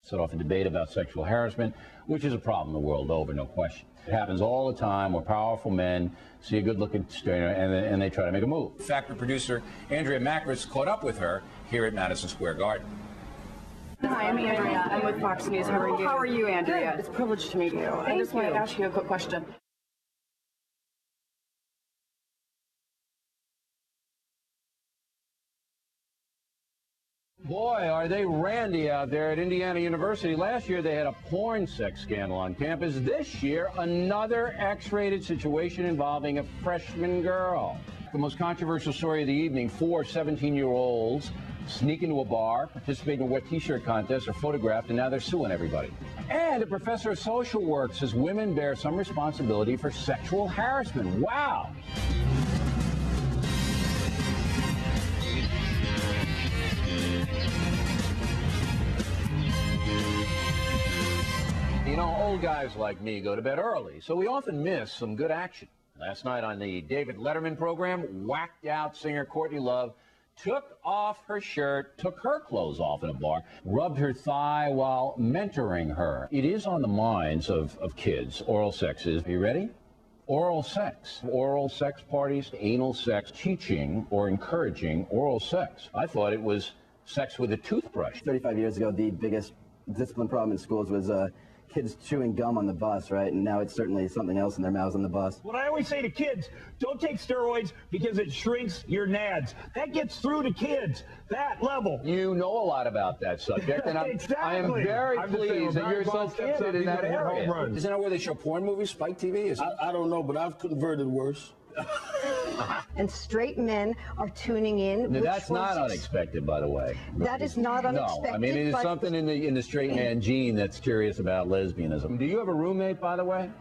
set off a debate about sexual harassment, which is a problem the world over, no question. It happens all the time where powerful men see a good-looking stranger and they try to make a move. Factor producer Andrea Macris caught up with her here at Madison Square Garden. Hi, I'm Andrea. I'm with Fox News. How are you? How are you, Andrea? Good. It's a privilege to meet you. I just want to ask you a quick question. Boy, are they randy out there at Indiana University. Last year, they had a porn sex scandal on campus. This year, another X-rated situation involving a freshman girl. The most controversial story of the evening, 4 17-year-olds sneak into a bar, participate in a wet T-shirt contest, are photographed, and now they're suing everybody. And a professor of social work says women bear some responsibility for sexual harassment. Wow! You know, old guys like me go to bed early, so we often miss some good action. Last night on the David Letterman program, whacked-out singer Courtney Love took off her shirt, took her clothes off in a bar, rubbed her thigh while mentoring her. It is on the minds of kids. Oral sex is. Are you ready? Oral sex. Oral sex parties, anal sex, teaching or encouraging oral sex. I thought it was sex with a toothbrush. 35 years ago, the biggest discipline problem in schools was kids chewing gum on the bus, right? And now it's certainly something else in their mouths on the bus. What I always say to kids, don't take steroids because it shrinks your nads. That gets through to kids, that level. You know a lot about that subject, and Exactly. I am very pleased that you're so candid in that area. Isn't that where they show porn movies, Spike TV? I don't know, but I've converted worse. And straight men are tuning in. No, that's not unexpected, by the way. That is not unexpected. No, I mean, it is something in the straight man gene that's curious about lesbianism. Do you have a roommate, by the way?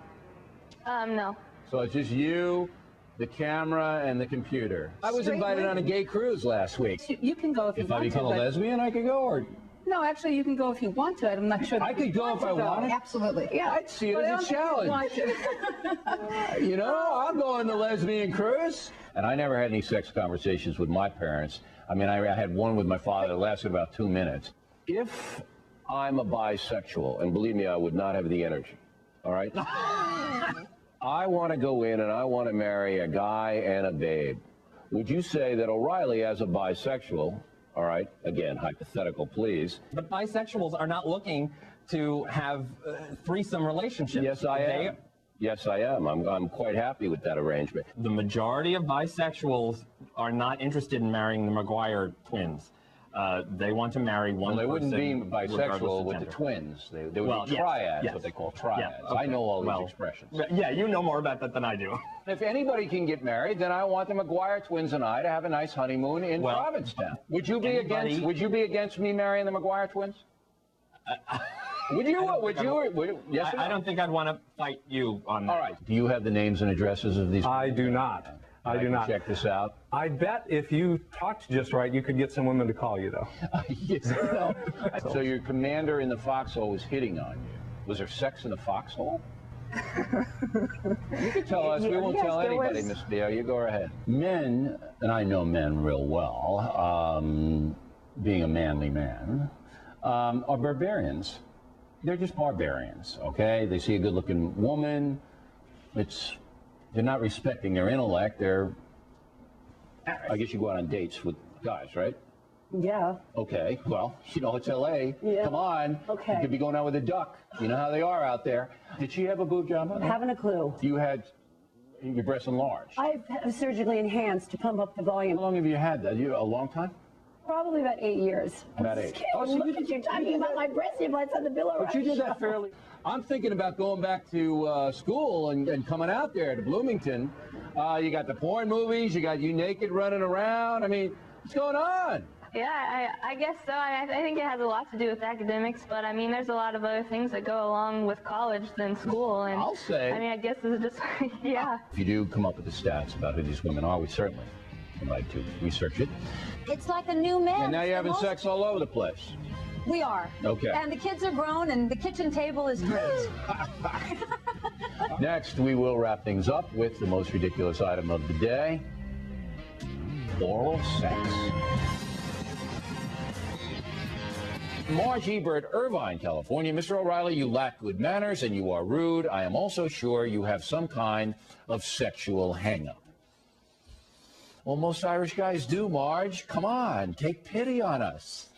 No. So it's just you, the camera, and the computer. I was invited on a gay cruise last week. You can go if you want to. If I become a lesbian, I could go, or... No, actually, you can go if you want to. I'm not sure. I could go if I wanted. Absolutely. Yeah. I'd see it as a challenge. You know, I'll go on the lesbian cruise. And I never had any sex conversations with my parents. I mean, I had one with my father that lasted about 2 minutes. If I'm a bisexual, and believe me, I would not have the energy, all right? I want to go in and I want to marry a guy and a babe. Would you say that O'Reilly, as a bisexual, all right, again, hypothetical, please. But bisexuals are not looking to have threesome relationships. Yes, I am. Yes, I am. I'm quite happy with that arrangement. The majority of bisexuals are not interested in marrying the McGuire twins. They want to marry one person. Well, they wouldn't be bisexual with the twins. They would be triads, what they call triads. Yeah, okay. I know all these expressions. Yeah, you know more about that than I do. If anybody can get married, then I want the McGuire twins and I to have a nice honeymoon in Provincetown. Would you be against me marrying the McGuire twins? Would you? Yes or no? I don't think I'd want to fight you on that. All right. Do you have the names and addresses of these people? I do not. I do not. Check this out. I bet if you talked just right, you could get some women to call you, though. Yes, no. So your commander in the foxhole was hitting on you. Was there sex in the foxhole? You can tell us. We won't tell anybody, Miss Beale. You go ahead. Men, and I know men real well, being a manly man, are barbarians. They're just barbarians, okay? They see a good-looking woman. They're not respecting their intellect. I guess you go out on dates with guys, right? Yeah. Okay. Well, you know, it's L.A. Yeah. Come on. Okay. You could be going out with a duck. You know how they are out there. Did she have a boob job on her? Haven't a clue. You had your breasts enlarged. I've surgically enhanced to pump up the volume. How long have you had that? A long time? Probably about 8 years. About 8. Look at you talking about my breast implants on the Bill O'Reilly. But you did that fairly. I'm thinking about going back to school and coming out there to Bloomington. You got the porn movies. You got you naked running around. I mean, what's going on? Yeah, I guess so. I think it has a lot to do with academics, but I mean, there's a lot of other things that go along with college than school. And I'll say. I mean, I guess it's just, yeah. If you do come up with the stats about who these women are, we certainly would like to research it. It's like a new man. And now you're having sex all over the place. We are. Okay. And the kids are grown, and the kitchen table is great. Next, we will wrap things up with the most ridiculous item of the day, oral sex. Marge Ebert, Irvine, California. Mr. O'Reilly, you lack good manners and you are rude. I am also sure you have some kind of sexual hang-up. Well, most Irish guys do, Marge. Come on, take pity on us.